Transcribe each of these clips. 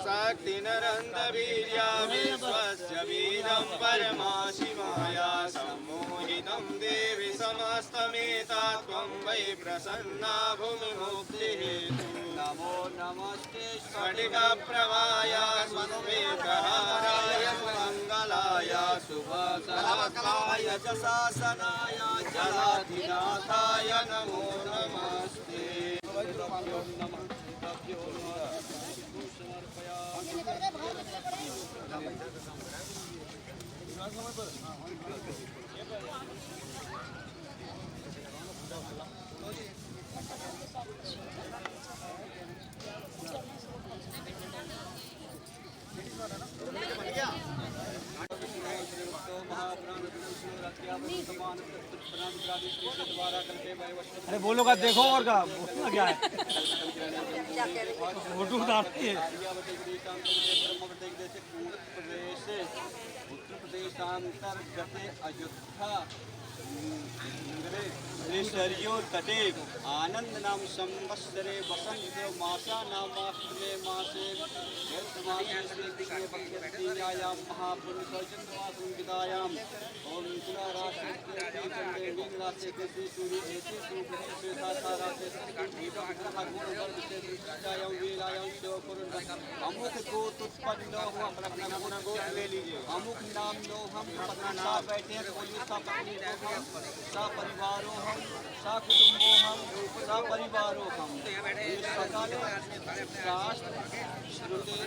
शक्तिनरन्तवीर्या विश्वस्य बीजं परमाशिमाया सम्मोहितं देवि समस्तमेतत् त्वं वै प्रसन्ना भूमिमुक्तिहेतु नमो नमस्ते स्फटिकप्रभाय श्वेतहाराय मङ्गलाय शुभसहस्राय च शासनाय जलाधिनाथाय नमो नमस्ते। अरे बोलो का देखो और का बोलना क्या है फोटो उतारती है। उत्तर प्रदेशांतर्गत अयोध्या सरयू तटे आनंद नाम संवत्सरे वसंत मासा नामाष्टमे मासे महापुरुषायाम ओम अमुक गोत्पन्न हो अपना गोत्र ले लीजिए। अमुक नाम लो हम अपना बैठे सपरिवारो हम सकुटुंबो हम सपरिवारो हम सकल शास्त्र श्रुते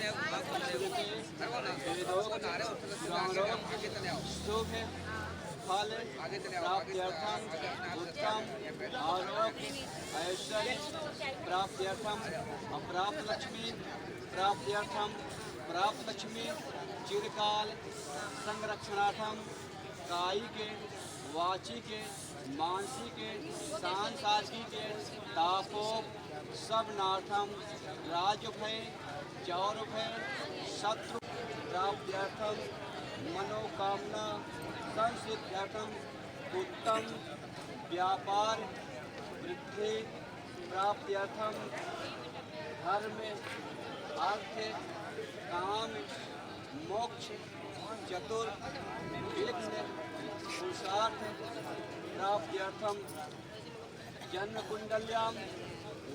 शुभ फल प्राप्त्यर्थम उत्तम आरोग्य ऐश्वर्य प्राप्त्यर्थम अप्राप्त लक्ष्मी प्राप्त्यर्थम प्राप्त लक्ष्मी चिरकाल संरक्षणार्थम कायिके वाचिके मानसिके सांसारिके तापो सबनार्थम राजभय चौरभय शत्रु प्राप्त्यर्थम मनोकामना संसिद्ध्यर्थम उत्तम व्यापार वृद्धि प्राप्त्यर्थम धर्म अर्थ काम मोक्ष चतुर विघ्न पुरुषार्थ प्राप्त्यर्थम जन्म कुंडल्यां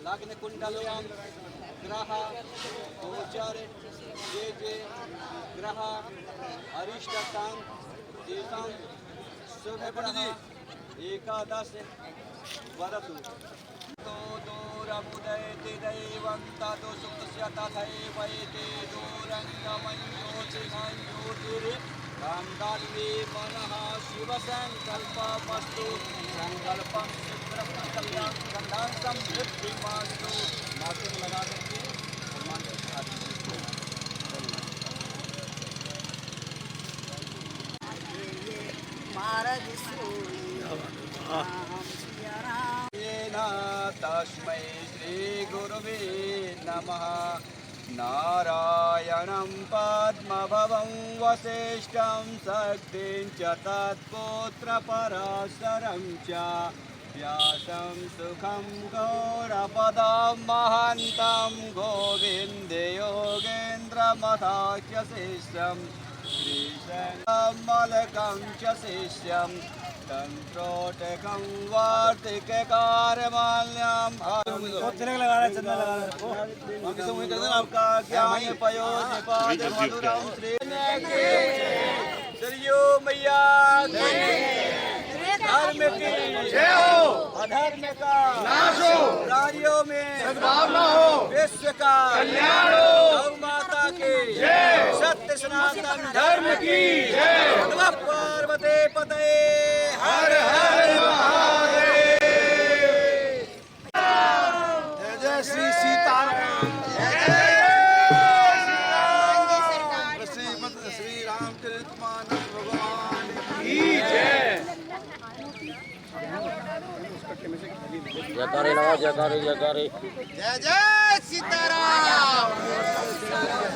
लग्न कुंडल्यां ग्रह गोचर जे ग्रह अरिष्टतां तेषां शुभगुणः एकादश वरतु तो दूरमुदयति दैवं ततो सुखस्य तथैवैते दूरङ्गमञ्ज्योतिर् कान्दान्वे मनः शिवसङ्कल्पमस्तु संकल्पं शीघ्रं कल्याण समृद्धिमास्तु। माथे में लगा करके भगवान के साथ तस्मै श्री गुरुवे नमः। नारायणं पद्मभवं वसिष्ठं शक्तिं च तत्पुत्रपराशरं च व्यासं सुखं गौरपदं महन्तं गोविन्दे योगेन्द्रमथाख्य शिष्यं श्रीशैलमलकं च शिष्यं तंत्रोटकं वार्तिककारमाल्यं चंदा लगा आपका ज्ञान पयोनिपाद मधुरं सरयू मैया धर्म की जय हो, अधर्म का नाश हो, प्राणियों में सद्भावना हो, विश्व का कल्याण हो, गौ माता की जय, सत्य सनातन धर्म की जय, नमः पार्वती पते हर हर महादेव। जय जय श्री सीताराम, जय जय श्रीमद श्री रामचरितमानस भगवान की जय। जयकारे लगाओ, जयकारे जयकारे। जय जय सीताराम, जय जय सीताराम।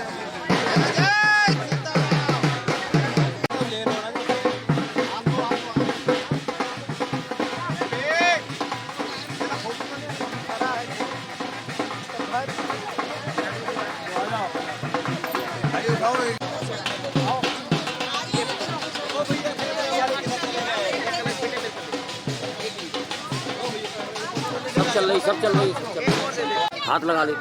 चल रही, सब चल रही, सब चल रही। हाथ लगा ले।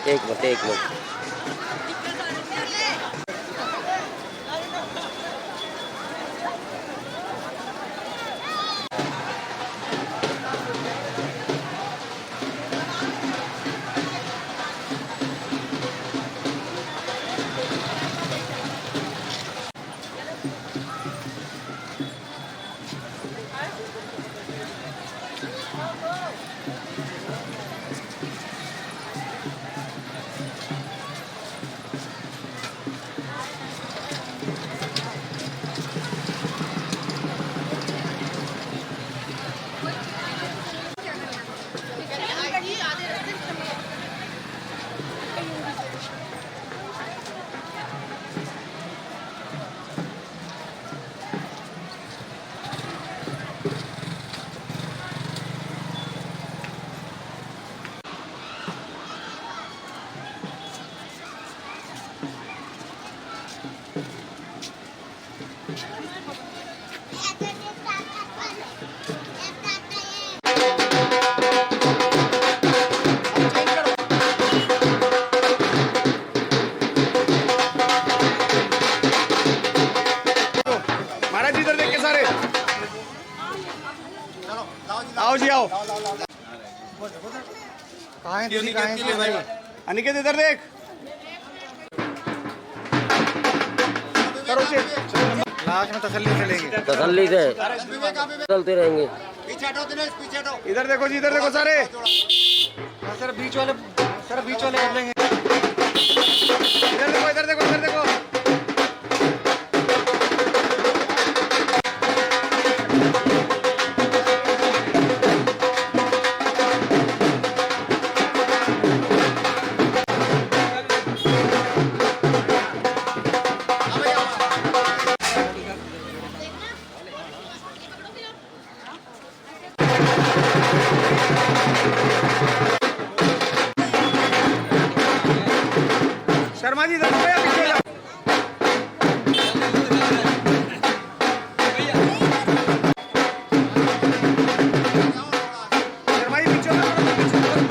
एक मिनट, एक मिनट। आओ जी आओ। कहाँ है दीदी, कहाँ है भाई? अनिकेत इधर देख। करो लास्ट में तसल्ली चलेंगे, तसल्ली से चलते रहेंगे। इधर देखो जी, इधर देखो सारे। सर बीच वाले कर लेंगे। इधर देखो, इधर देखो, इधर देखो। शर्मा जी इधर आओ या पीछे जाओ। शर्मा जी पीछे जाओ, पीछे जाओ।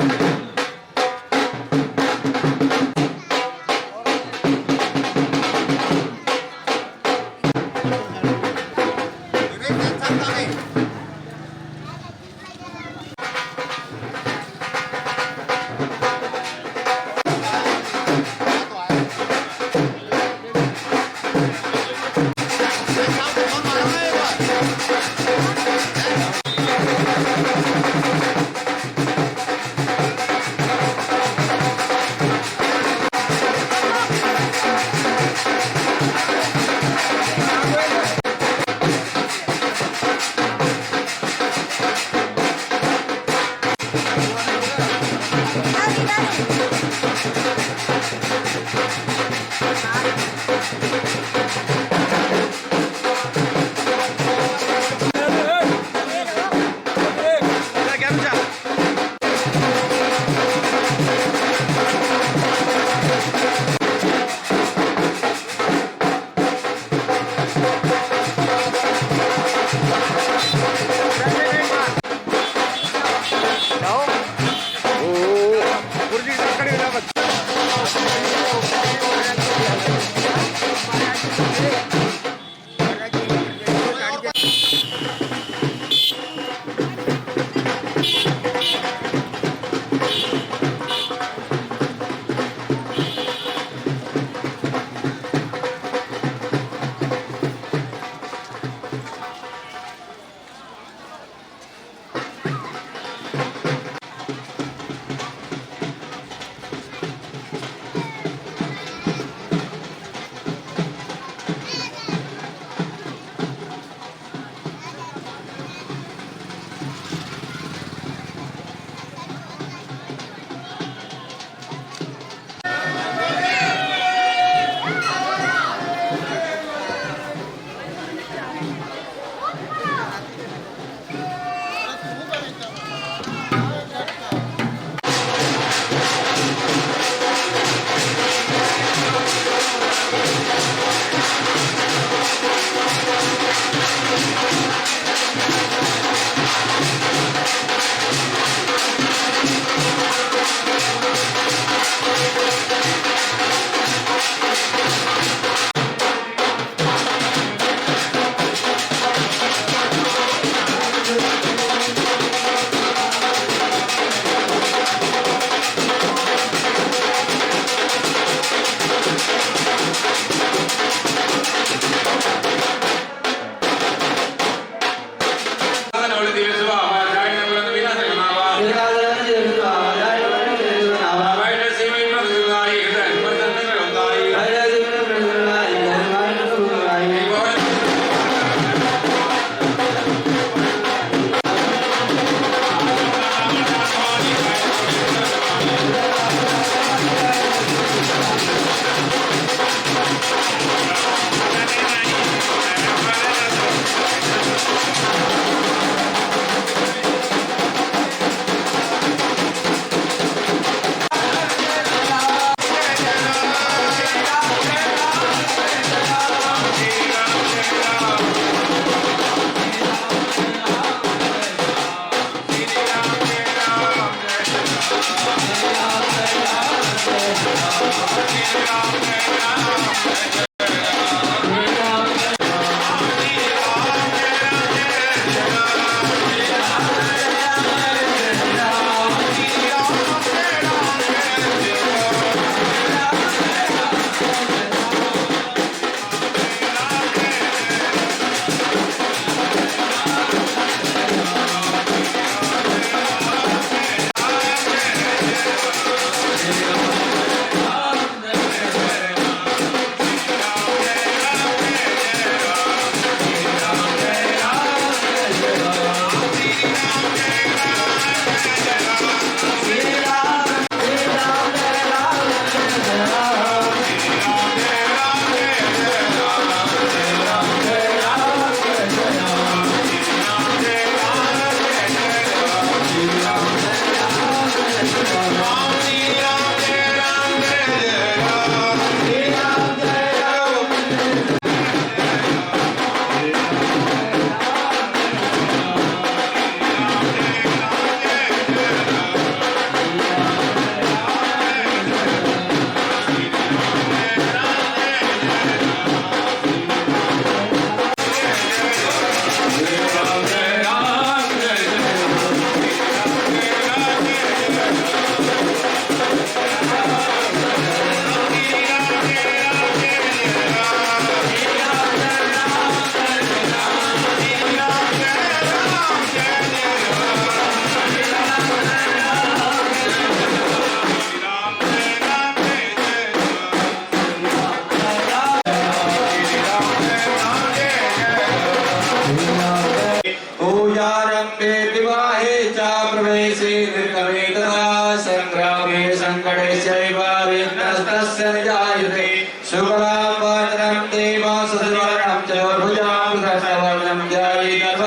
तस्य जायते शुक्लां वरदं देवं शशिवर्णं चतुर्भुजां प्रसन्नवदनं ध्यायेत्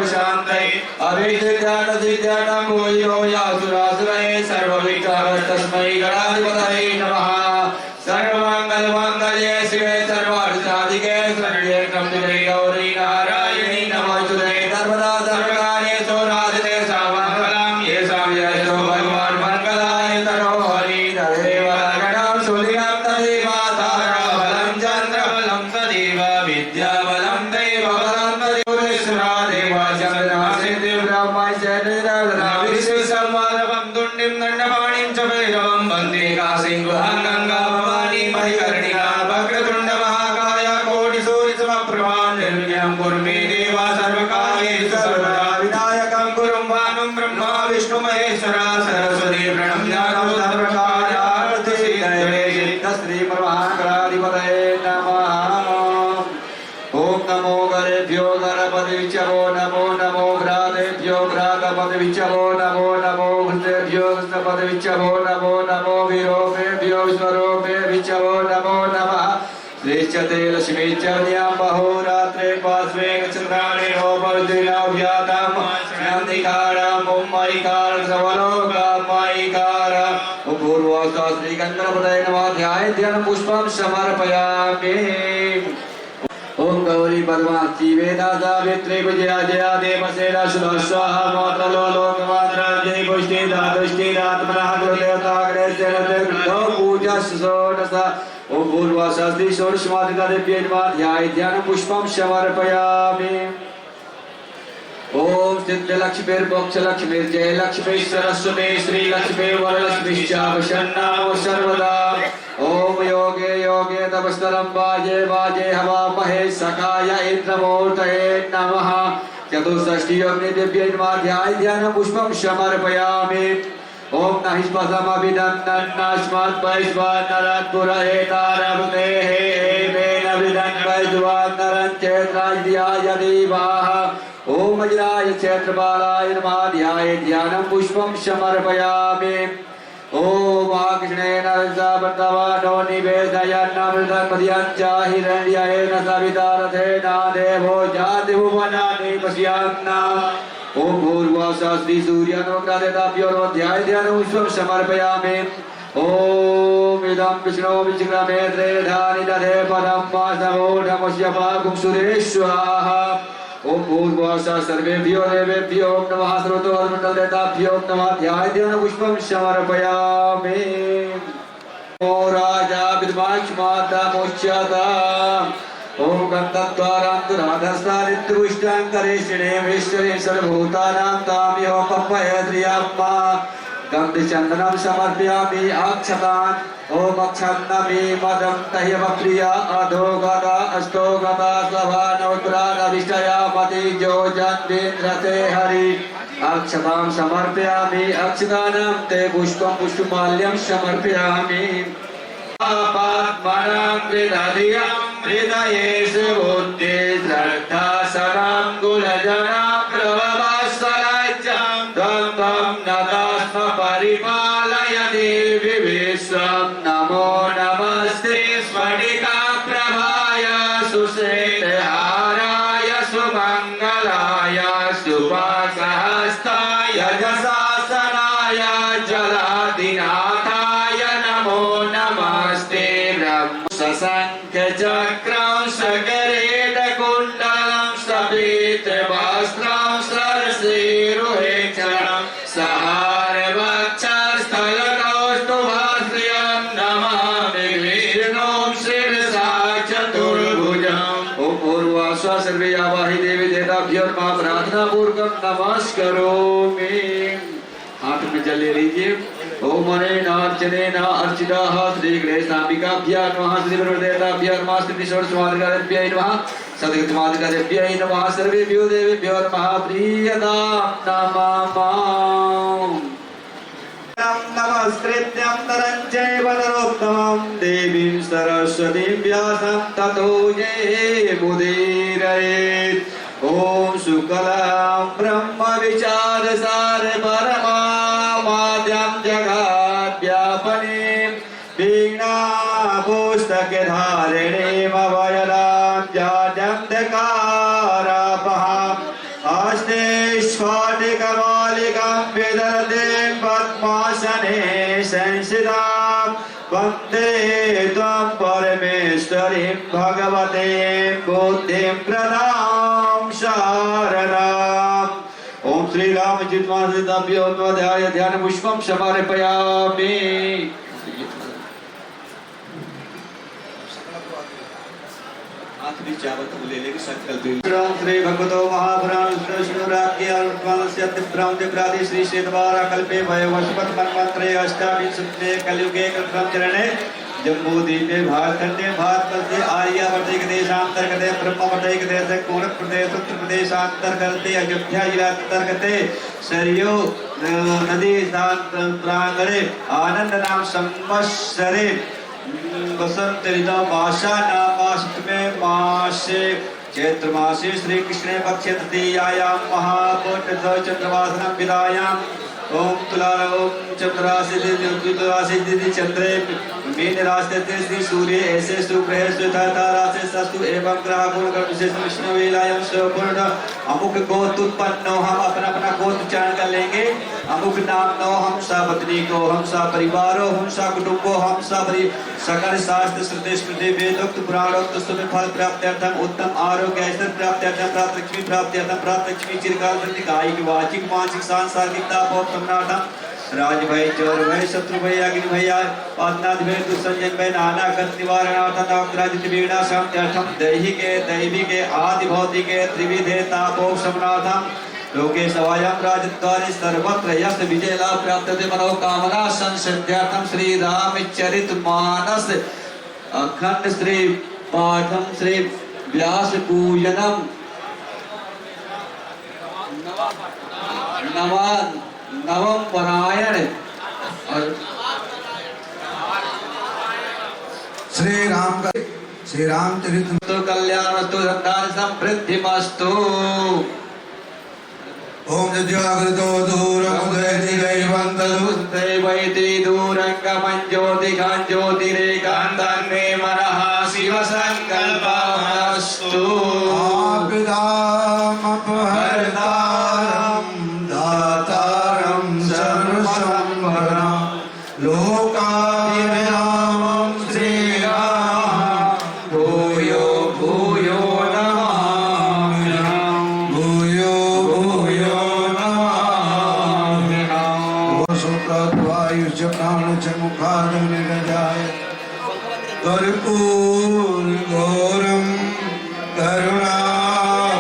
शान्ते अभिषेकादसिद्धानां भूयो यासुरासुरे सर्वविघ्नहस्तस्मै गणाधिपतये नमः सर्वमङ्गलमाङ्गल्ये शिवे सर्वार्थसाधिके शरण्ये त्र्यम्बके गौरी नारायणी नमोस्तुते सर्वदा सर्वकार्येषु नास्ते सर्वमङ्गलं येषां यशो भगवान् मङ्गलाय तनो हरि तदेव गणां सुलिनं तदेव ताराबलं चन्द्रबलं तदेव विद्याबलं दैवबलं तदेव देव चन्द्रनासिद्धि ब्रह्मैश्वर्यविशेषमाधवं तुण्डिं दण्डपाणिं च भैरवं वन्दे काशीं गुहां गङ्गा भवानी मणिकर्णिका वक्रतुण्ड महाकाय कोटिसूर्यसमप्रभा निर्विघ्नं कुरु मे देव सर्वकार्येषु सर्वदा विनायकं कुरु भानुं ब्रह्मा विष्णु महेश्वर सरस्वती प्रणम्य सर्वकार्यार्थसिद्धये श्री परमानंदाधिपतये नमः। ओम नमो गणेभ्यो गणपतिभ्यो नमो नमो घ्रातेभ्यो घ्रातपतिभ्यो नमो नमो घृतेभ्यो घृतपतिभ्यो नमो नमो विरूपेभ्यो विश्वरूपेभ्यो नमो नमः। श्रीश्चते लक्ष्मी चर्यां बहोरात्रे पार्श्वे चन्द्राणे होपविद्याभ्यातां शान्तिकारां ओमैकार सवलोकामैकार पूर्वस्ता श्रीगन्धर्वपतये नमः। ध्यान पुष्पं समर्पयामि। ओम गौरी पद्मावती वेदा सावित्री विजया जया देवसेना सुधा स्वाहा मातलो लोकमात्रा जय पुष्टि दादुष्टि आत्मनः गुरुदेवता गणेशेन पूजा षोडश ओम पूर्वा शास्त्री षोडश मातृका देव्यै नमः। ध्यान पुष्पं समर्पयामि। ओम सिद्ध लक्ष्मीर् मोक्ष लक्ष्मीर् जय लक्ष्मी सरस्वती श्री लक्ष्मी वरलक्ष्मीश्च वशन्नामो सर्वदा। ओम योगे योगे तपस्तरं वाजे वाजे हवामहे सखाय इंद्रमूर्तये नमः। चतुष्षष्टि अग्निदेव्यै नमः। ध्यान पुष्पं समर्पयामि। ओम नाहिष्पसमभिदन्नन्नास्मात् वैश्वानरात् पुरहेतारभृते हेमेन विदन् वैश्वानरं चेत्राय देवाः। ओम अजराय क्षेत्रपालाय नमः। ध्यानं पुष्पं समर्पयामि। ओम कृष्णेन रक्षावर्तमानो निवेदयन्नमृतमधियञ्च हिरण्येन सविता रथेन देवो जाति भुवनानि पश्यन्ना। ओम भूर्भुवस्सुः सूर्यानुग्रहदेवताभ्यो ध्याय ध्यानं पुष्पं समर्पयामि। ओम इदं विष्णो विचिक्रमे त्रेधानि दधे पदं वासवोढमस्य पाकुं सुरेश्वाहा। ओम भूर्भुवस्सुः सर्वेभ्यो देवेभ्यो नमः। सर्वतोमुखदेवताभ्यो नमः। ध्याय ध्यानं पुष्पं समर्पयामि। ओ राजा विद्वांस माता मोच्यता। ओम गन्धद्वारां दुराधस्तानित्युष्टां करेशिणे विश्वरे सर्वभूतानां तामिहो पप्पयद्रियम्मा। गन्धचन्दनं समर्पयामि अक्षतान्। ओम अक्षन्नमि मदं तह्यव प्रिया अधोगता अस्तोगता स्वभानोत्तरादविष्टया मति जोजन्विन्द्रते हरि। अक्षतां समर्पयामि। अक्षतानां ते पुष्पं पुष्पमाल्यं समर्पयामि। पापात्मनां हृदयं हृदयेषु बुद्धि श्रद्धा सदां कुलजना प्रभवस्वराज्यं द्वन्द्वं नतास्म परिपालय देवि विश्वं। नमो नमस्ते स्फटिकाप्रभाय सुश्वेतहाराय सुमङ्गलाय सुपासहस्ताय यशसासनाय जलाधिनाथाय नमो नमस्ते। शशङ्खचक्रं सकरेटकुण्डलं सफेदवस्त्रं सरसीरुहेक्षणं सहारवक्षस्थलकौस्तुभश्रियं नमामि विष्णुं शिरसा चतुर्भुजम्। ओम पूर्वाश्वा सर्वे आवाहि देवी देवताभ्यो नमः। प्रार्थना पूर्वक नमस्करोमि। हाथ में जल ले लीजिए। ओम अनेन अर्चनेन अर्चितः श्री गणेशाम्बिकाभ्यो नमः। श्री गुरुदेवताभ्यो नमः। श्री षोडशमातृकादेव्यै नमः। सदगतमातृकादेव्यै नमः। सर्वेभ्यो देवेभ्यो नमः। प्रीयतां नमः। नमस्कृत्यं नरं चैव नरोत्तमं देवीं सरस्वतीं व्यासं ततो जयमुदीरयेत्। ओम शुक्लां ब्रह्म विचारसार परमाद्यं जगद्व्यापने वीणा पुस्तक धारिणीम वयदां जाड्यन्धकारापहां हस्ते स्फटिकमालिकां विदधतीं पद्मासने संस्थितां वन्दे त्वां परमेश्वरीं भगवतीं बुद्धिं प्रदां शारदाम्। ओम श्री राम चित्तमानसदाभ्योऽध्याय ध्यान पुष्पं समर्पयामि। आखिरी चावत ले लेके संकल्प ओम श्री भगवतो महापुराण विष्णुराज्ञे अनुत्पन्नस्य ब्रह्मदेव प्रादि श्री श्वेतवारा कल्पे वयवस्पत मन्वंतरे अष्टाविंशतिने कलियुगे कृतचरणे जम्बूद्वीपे भारतखंडे भारतवर्षे आर्यावर्ते देशांतर्गते ब्रह्मवर्ते देशे कोरक प्रदेश उत्तर प्रदेशांतर्गते अयोध्या जिलांतर्गते सरयू नदी प्रांगणे आनंद नाम संवत्सरे वसंत ऋतु मासा नामाष्टमे मासे चैत्र मासे श्री कृष्णे पक्षे तृतीयायां महापूर्ण चंद्रवासनं विदायां ओम तुला ओम चंद्रासी चंद्रे मीन राशि श्री सूर्य ऐसे सुग्रह तारासे सस्तु एवं ग्रह गुण विशेष विष्णु वेलायम स्वपूर्ण अमुक गोत्र उत्पन्न हम अपना अपना गोत्र उच्चारण कर लेंगे। अमुक नाम नो हम सा पत्नी को हम सा परिवारों हम सा कुटुंबो हम सा सकल शास्त्र श्रुति स्मृति वेदोक्त पुराणोक्त स्तुति फल प्राप्त्यर्थम उत्तम आरोग्य ऐश्वर्य प्राप्त्यर्थम प्राप्त लक्ष्मी प्राप्त्यर्थम प्राप्त लक्ष्मी चिरकाल वृद्धि कायिक वाचिक मानसिक सांसारिक तापोत्तमनाथम राज भय चोर भय शत्रु भय अग्नि भय पादनाथ भय दुसंजन भय नाना गत निवारणार्थम नवग्रह वीणा शांत्यर्थम दैहिके दैविके आदि भौतिके त्रिविधे तापोपशमनार्थम लोके सवायं राजद्वारे सर्वत्र यश विजय लाभ प्राप्तते मनोकामना संसिद्ध्यर्थम श्री रामचरितमानस अखंड श्री पाठम श्री व्यास पूजनम नवम परायण और श्री रामचरित कल्याणमस्तु धन्धान्य समृद्धिमस्तु। ओम जज्ञाकृतो दूरमुदयति दैवन्तदुस्तैवैति दूरङ्गमं ज्योतिघं ज्योतिरेकान्तन्मे मनः शिवसङ्कल्पमस्तु। आपदामपहर्तारं दातारं सर्वसम्पदां लोकाभिरामं श्रीरामं भूयो भूयो नमाम्यहम् भूयो भूयो नमाम्यहम्। सुप्रत्वायुष प्राण च मुखाद निरजाय कर्पूर घोरं करुणावतारं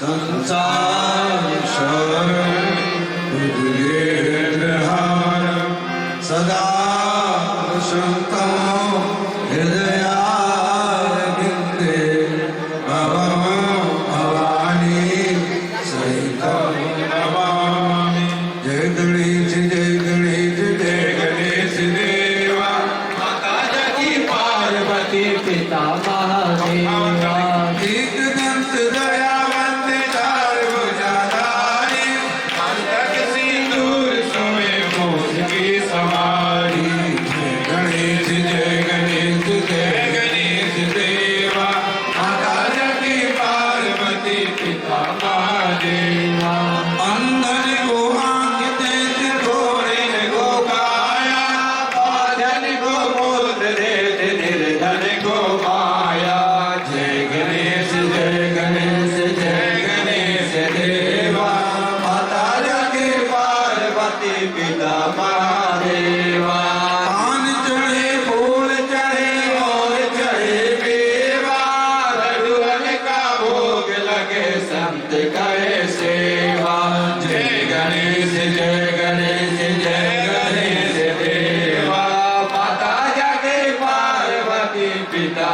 संसार सारं हृदयेन्द्रहारं सदा वसन्तं हृदयारविन्दे भवं भवानी सहितं नमामि। जय गणेश जय गणेश जय गणेश देवा माता जगी पार्वती पिता महादेवा एकदंत दयावंत चारुभुजाधारी मस्तक सिंदूर सोए मोर की सवारी। जय गणेश देवा माता जगी पार्वती पिता महादेवा। अंधन को आंख देते थोड़े को काया बाधन को बोध देते निर्धन को माया। जय गणेश देवा माता जगी पार्वती पिता महादेवा। पान चढ़े फूल चढ़े और चढ़े मेवा लड्डूअन का भोग लगे संत करे सेवा। जय गणेश देवा माता जगी पार्वती पिता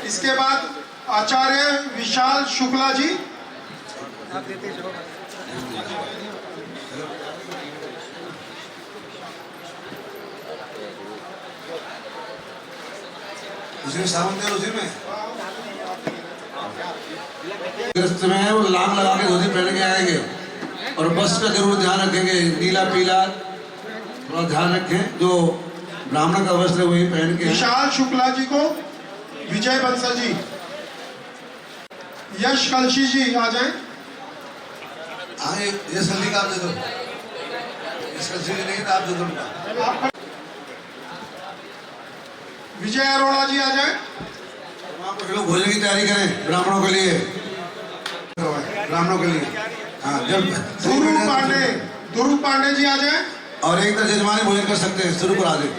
इसके बाद आचार्य विशाल शुक्ला जी। उसी में सावन दे उसी में में वो लांग लगा के धोती पहन के आएंगे और बस का जरूर ध्यान रखेंगे, नीला पीला थोड़ा ध्यान रखें, जो ब्राह्मण का वस्त्र वही पहन के। विशाल शुक्ला जी को विजय बंसल जी, यश कलशी जी आ जाएं। हाँ ये सल्ली का आप दे दो, इस कलशी नहीं तो आप दे दो। विजय अरोड़ा जी आ जाएं। कुछ लोग भोजन की तैयारी करें ब्राह्मणों के लिए, ब्राह्मणों के लिए। हाँ जब ध्रुव पांडे जी आ जाएं। और एक तरह यजमानी भोजन कर सकते हैं, शुरू करा दें।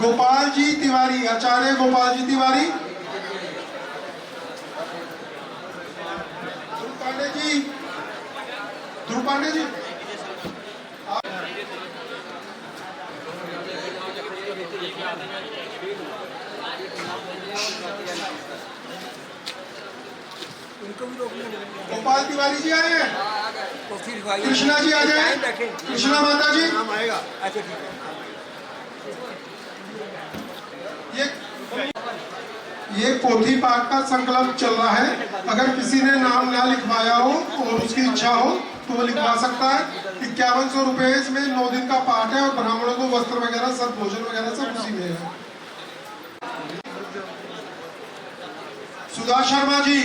गोपाल जी तिवारी, आचार्य गोपाल जी तिवारी। ध्रुव पांडे जी गोपाल तिवारी जी आए हैं। कृष्णा जी आ जाए, कृष्णा माता जी। ये पोथी पाठ का संकल्प चल रहा है, अगर किसी ने नाम ना लिखवाया हो और उसकी इच्छा हो तो वो लिखवा सकता है। 5100 रुपए इसमें 9 दिन का पाठ है और ब्राह्मणों को वस्त्र वगैरह सब, भोजन वगैरह सब उसी में है। सुधा शर्मा जी,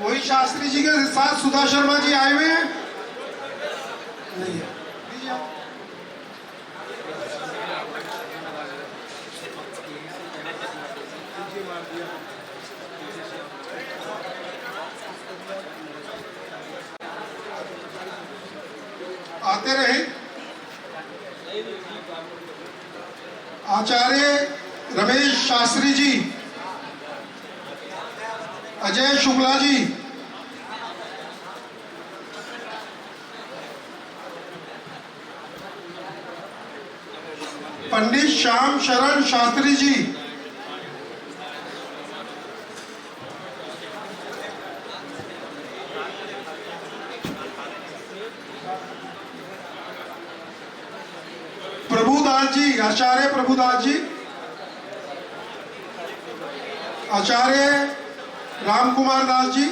वही शास्त्री जी के साथ सुधा शर्मा जी आए हुए हैं। नहीं है। लीजिए आप। आते रहे। आचार्य रमेश शास्त्री जी, अजय शुक्ला जी, पंडित श्याम शरण शास्त्री जी, प्रभुदास जी, आचार्य प्रभुदास जी, आचार्य रामकुमार दास जी,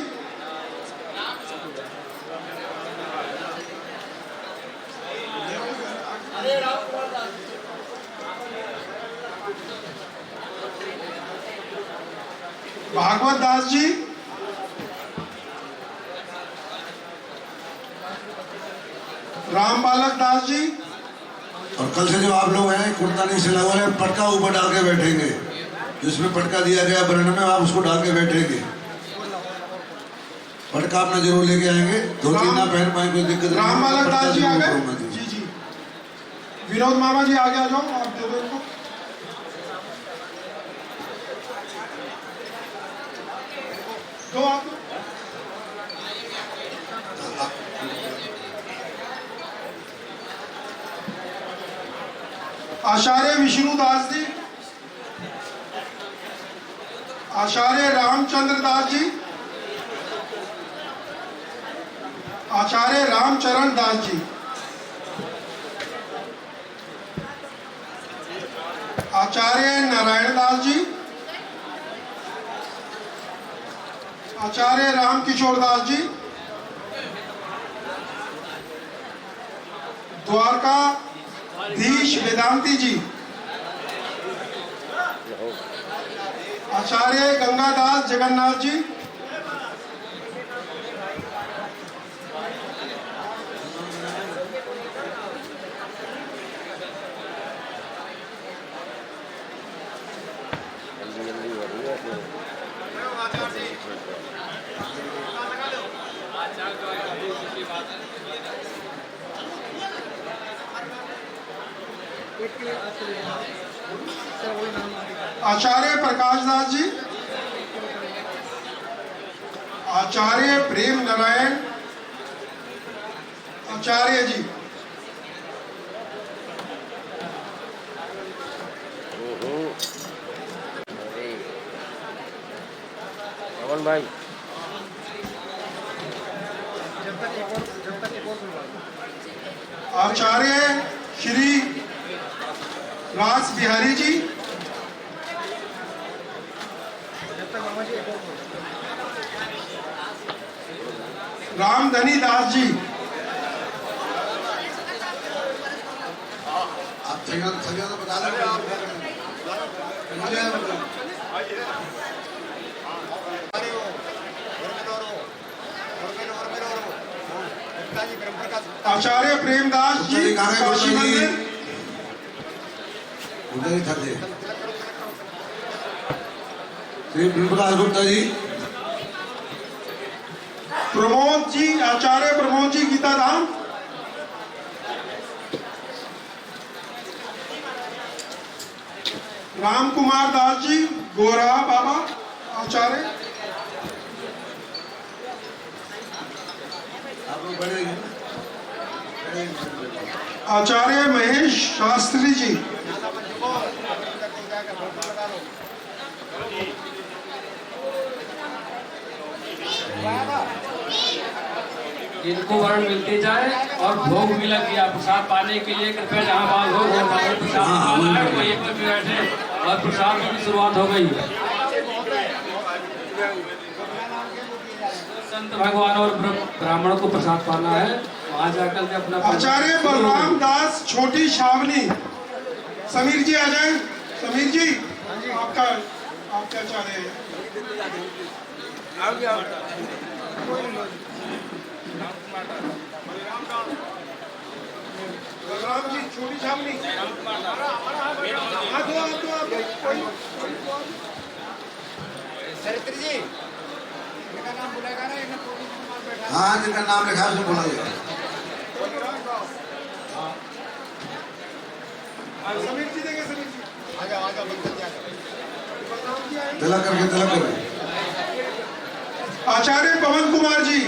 भागवत दास जी, राम बालक दास जी। और कल से जो आप लोग हैं कुर्ता नहीं सिला हुआ है, पटका ऊपर डाल के बैठेंगे। जिसमें पटका दिया गया वर्ण में आप उसको डाल के बैठेंगे। पटका अपना जरूर लेके आएंगे। धोती ना पहन पाए कोई दिक्कत नहीं। राम बालक दास जी आ पटका जरूर गए। पहनना जी जी। विनोद मामा जी आगे आ जाओ, आप दे दो इनको। दो आप। आचार्य विष्णु दास जी, आचार्य रामचंद्र दास जी, आचार्य रामचरण दास जी, आचार्य नारायण दास जी, आचार्य रामकिशोर दास जी, द्वारकाधीश वेदांती जी, आचार्य गंगादास जगन्नाथ जी, आचार्य प्रकाश दास जी, आचार्य प्रेम नारायण आचार्य जी, पवन भाई, आचार्य श्री रास बिहारी जी, रामधनी दास जी, आप सभी तो बता दें। आचार्य प्रेमदास जी, काशी मंदिर, उधर ही था श्री प्रकाश गुप्ता जी, प्रमोद जी, आचार्य प्रमोद जी गीता धाम, राम कुमार दास जी गोरा बाबा आचार्य, आप लोग बढ़ेंगे। आचार्य महेश शास्त्री जी, जिनको वर्ण मिलते जाए और भोग भी लग गया। प्रसाद पाने के लिए कृपया जहाँ बात हो प्रसाद पाना है वहीं पर भी बैठे और प्रसाद की भी शुरुआत हो गई। संत भगवान और ब्राह्मणों को प्रसाद पाना है, वहाँ जाकर के अपना आचार्य बलराम दास छोटी छावनी। समीर जी आ जाए। समीर जी आपका आप क्या चाह रहे हैं? राम जी छोटी छावनी हाथ दो कोई सरित्री जी इनका नाम बुलाएगा ना इन्हें प्रवीण कुमार बैठा हाँ जिनका नाम लिखा है उसको बोला जाएगा। समीर जी देंगे समीर जी आ जाओ तिलक करके आचार्य पवन कुमार जी,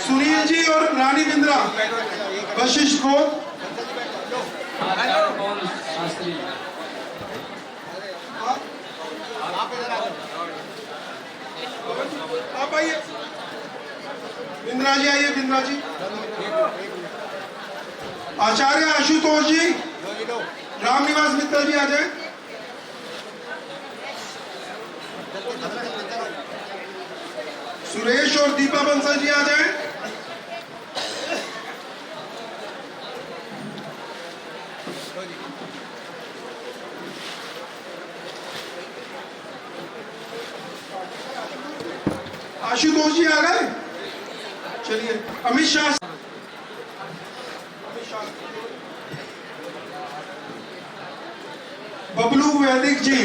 सुनील जी और रानी बिंद्रा, वशिष्ठ गोद, आचार्य पवन शास्त्री आप आइए। बिंद्रा जी आइए, बिंद्रा जी। आचार्य आशुतोष जी, रामनिवास मित्तल जी आ जाए। सुरेश और दीपा बंसल जी आ जाए। आशुतोष जी आ गए। चलिए अमित शाह, बबलू वैदिक जी,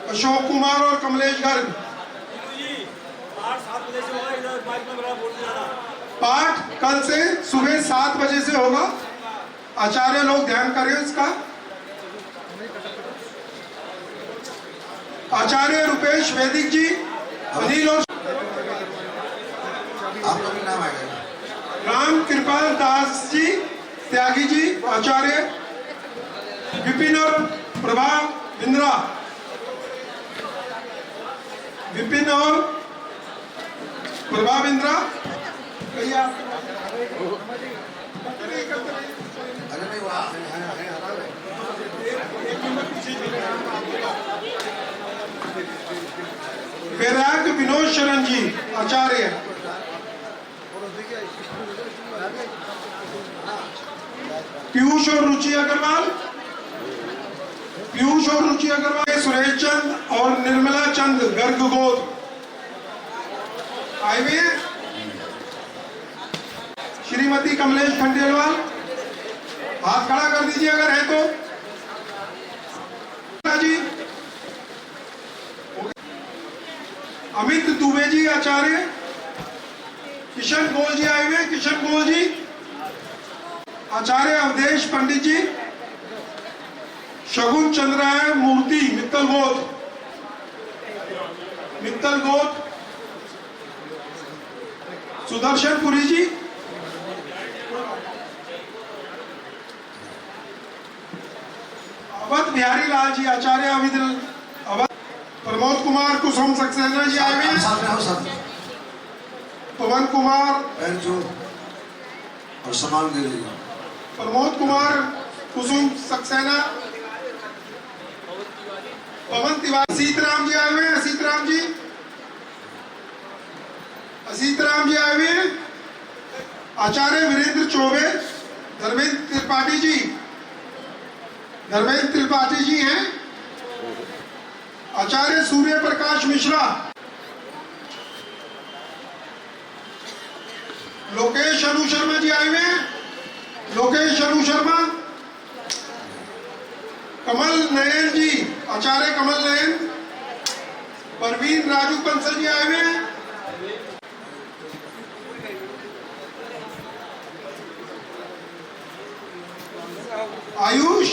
अशोक कुमार और कमलेश गर्ग। पाठ कल से सुबह 7 बजे से होगा। आचार्य लोग ध्यान करें इसका। आचार्य रुपेश वैदिक जी, अनिल और आपका भी नाम आएगा। राम कृपाल दास जी त्यागी जी, आचार्य विपिन और प्रभा बिंद्रा, विपिन और प्रभा बिंद्रा। भैया अरे नहीं वहाँ वैराग विनोद शरण जी, आचार्य पीयूष और रुचि अग्रवाल, पीयूष और रुचि अग्रवाल, सुरेश चंद और निर्मला चंद गर्ग गोद आए हुए हैं। श्रीमती कमलेश खंडेलवाल, हाथ खड़ा कर दीजिए अगर है तो। जी अमित दुबे जी, आचार्य किशन गोल जी आए हुए। किशन गोल जी, आचार्य अवधेश पंडित जी, शगुन चंद्रायण मूर्ति मित्तल गोद, मित्तल गोद, सुदर्शन पुरी जी, अवध बिहारी लाल जी, आचार्य अवध, प्रमोद कुमार कुसुम सक्सेना जी आए हुए। साथ में आओ साथ में पवन कुमार, पैर छू और सामान दे दीजिए। प्रमोद कुमार कुसुम सक्सेना, पवन तिवारी, सीतराम जी आए हुए। सीतराम जी, सीतराम जी आए हुए। आचार्य वीरेंद्र चौबे, धर्मेंद्र त्रिपाठी जी, धर्मेंद्र त्रिपाठी जी हैं। आचार्य सूर्य प्रकाश मिश्रा, लोकेश अनु शर्मा जी आए हुए हैं। लोकेश अनु शर्मा, कमल नयन जी, आचार्य कमल नयन, परवीन राजू कंसल जी आए हुए हैं। आयुष,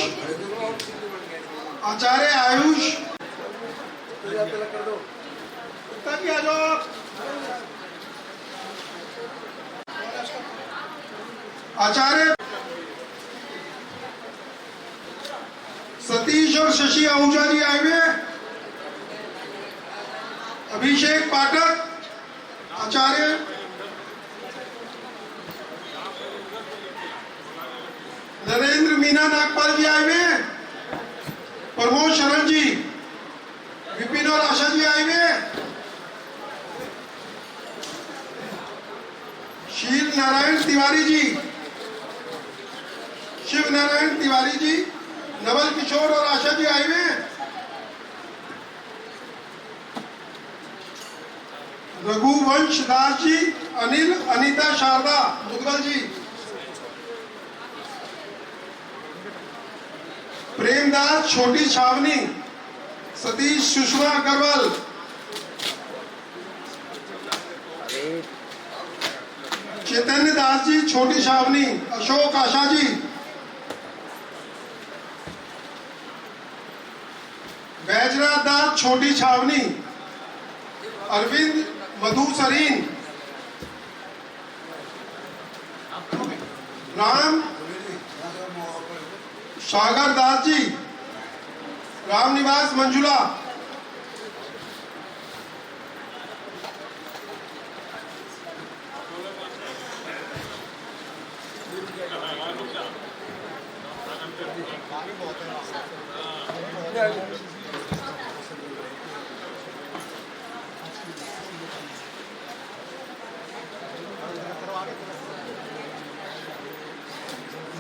आचार्य आयुष, तक आ जाओ। आचार्य सतीश और शशि आहूजा जी आए हुए। अभिषेक पाठक, आचार्य नरेंद्र मीना नागपाल जी आए हुए। प्रमोद शरण जी, विपिन और आशा जी आए हुए। शील नारायण तिवारी जी, शिव नारायण तिवारी जी, नवल किशोर और आशा जी आए हुए। रघुवंश दास जी, अनिल अनीता शारदा मुदगल जी, प्रेमदास छोटी छावनी, सतीश सुषमा अग्रवाल, चैतन्य दास जी छोटी छावनी, अशोक आशा जी, बैजनाथ दास छोटी छावनी, अरविंद मधु सरीन, राम सागर दास जी, राम निवास मंजुला,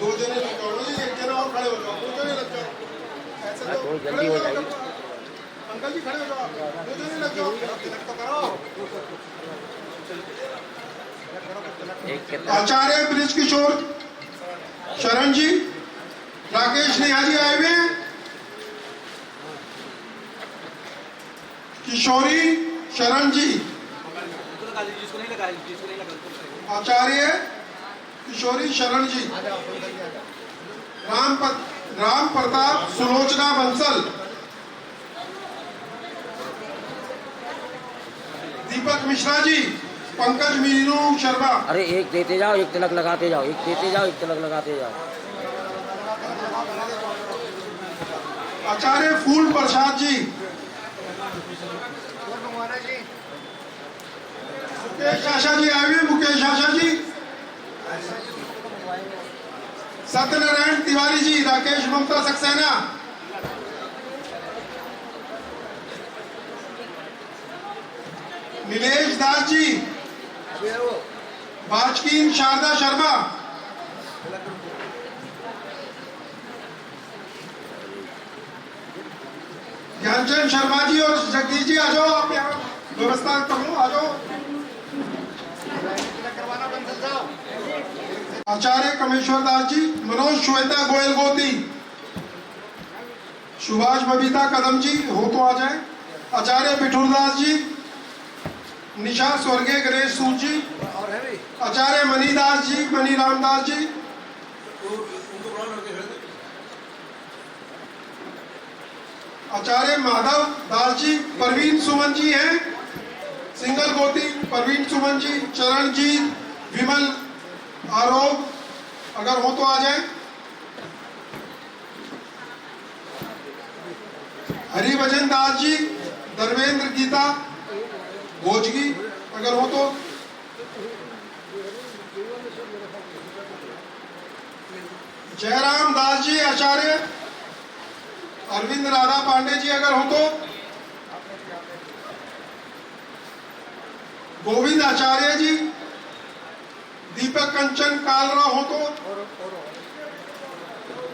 दो जने लग जाओ जी, एक जना और खड़े हो जाओ, दो जने लग जाओ, ऐसे तो थोड़ी जल्दी हो जाएगी। अंकल जी खड़े हो जाओ, दो जने लग जाओ, तिलक तो करो। एक के आचार्य ब्रिज किशोर शरण जी, राकेश नेहा जी आए हुए हैं, किशोरी शरण जी, आचार्य किशोरी शरण जी, राम प्रताप सुलोचना बंसल, दीपक मिश्रा जी, पंकज मीनू शर्मा, अरे एक देते जाओ, एक तिलक लगाते जाओ, एक देते जाओ, एक तिलक लगाते जाओ। आचार्य फूल प्रसाद जी, मुकेश आशा जी आए हुए, मुकेश आशा जी, सत्यनारायण तिवारी जी, राकेश ममता सक्सेना, नीलेश दास जी, बाजकीन शारदा शर्मा, ज्ञानचंद शर्मा जी और जगदीश जी, आ जाओ, आप यहाँ व्यवस्था कर लो, आ जाओ। आचार्य कमेश्वर दास जी, मनोज श्वेता गोयल गोती, सुभाष बबीता कदम जी हो तो आ जाए, आचार्य बिठुर दास जी, निशा स्वर्गीय गणेश सूद जी, आचार्य मणिदास जी, मणि रामदास जी, आचार्य माधव दास जी, परवीन सुमन जी हैं, सिंगल गोती परवीन सुमन जी, चरणजीत विमल आरोप, अगर हो तो आ जाए, हरिभजन दास जी, धर्मेंद्र गीता भोजगी, अगर हो तो, जयराम दास जी, आचार्य अरविंद राधा पांडे जी, अगर हो तो, गोविंद आचार्य जी, दीपक कंचन कालरा हो तो,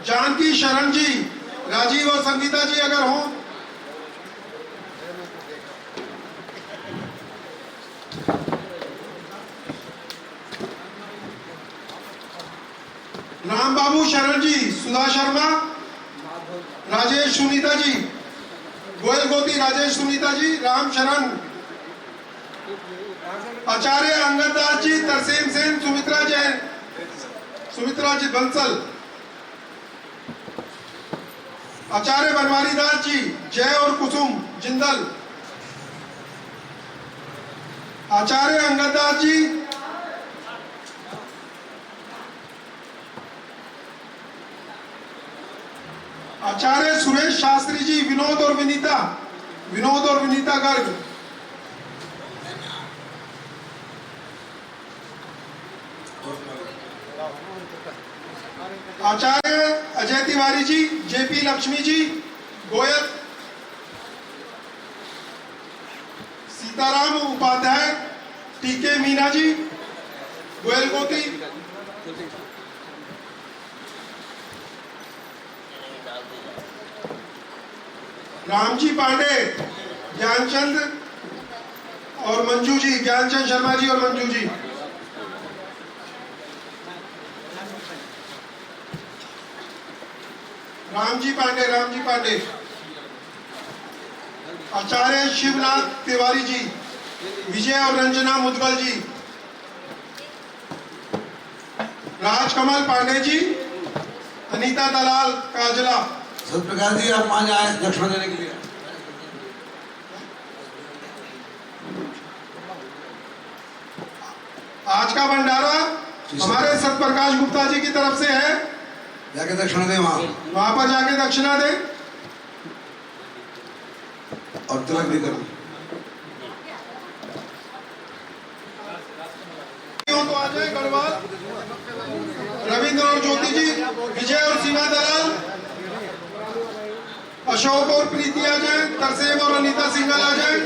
जानकी शरण जी, राजीव और संगीता जी अगर हो, राम बाबू शरण जी, सुधा शर्मा, राजेश सुनीता जी, गोयल गोती राजेश सुनीता जी, राम शरण, आचार्य अंगद दास जी, तरसेम सेन, सुमित्रा जैन, सुमित्रा जी बंसल, आचार्य बनवारी दास जी, जय और कुसुम जिंदल, आचार्य अंगद दास जी, आचार्य सुरेश शास्त्री जी, विनोद और विनीता गर्ग, आचार्य अजय तिवारी जी, जेपी लक्ष्मी जी, गोयल, सीताराम उपाध्याय, टीके मीना जी, गोयल गोती, रामजी पांडे, ज्ञानचंद और मंजू जी, ज्ञानचंद शर्मा जी और मंजू जी। रामजी पांडे, आचार्य शिवनाथ तिवारी जी, विजय और रंजना मुदगल जी, राजकमल पांडे जी, अनीता दलाल काजला। सतप्रकाश जी आप मान आए दक्षिणा देने के लिए। आज का भंडारा हमारे सतप्रकाश गुप्ता जी की तरफ से है। जाके दक्षिणा दे, वहां पर जाके दक्षिणा दे और तिलक भी करो। तो आ जाए गढ़वाल, रविंद्र और ज्योति जी, विजय और सीमा दलाल, अशोक और प्रीति आ जाए, तरसेम और अनीता सिंघल आ जाए,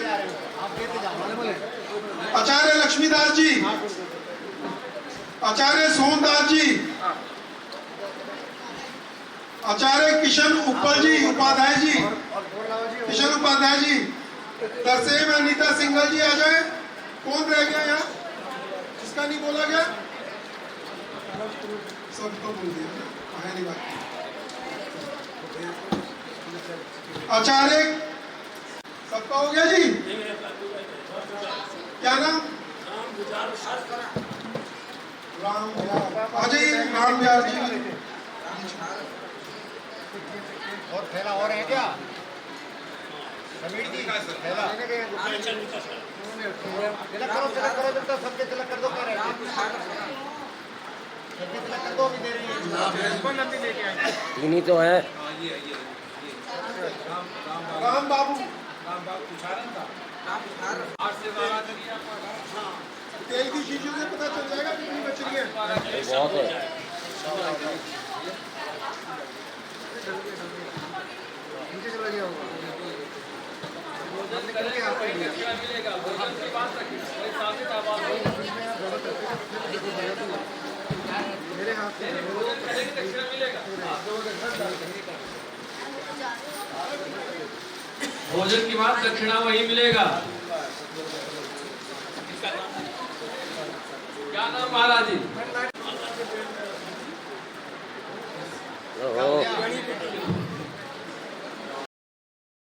आचार्य लक्ष्मीदास जी, आचार्य सोमदास जी, आचार्य किशन उप्पल जी उपाध्याय जी, किशन उपाध्याय जी, तरसेम अनीता सिंघल जी आ जाए। कौन रह गया यहाँ जिसका नहीं बोला गया? सब तो बोल दिया, है नहीं बात। आचार्य सबका हो गया जी। क्या नाम? राम बिहार। आ जाइए राम बिहार जी। और थैला और है क्या? समीर जी थैला तिलक करो जब तक सबके तिलक कर दो। क्या रहे सबके तिलक कर दो, अभी दे रही है। इन्हीं तो है। राम बाबू तेल की शीशियों से पता चल जाएगा कितनी बच रही है। बहुत है। मेरे हाथ से भोजन के बाद दक्षिणा वही मिलेगा। क्या नाम महाराज जी? ओहो।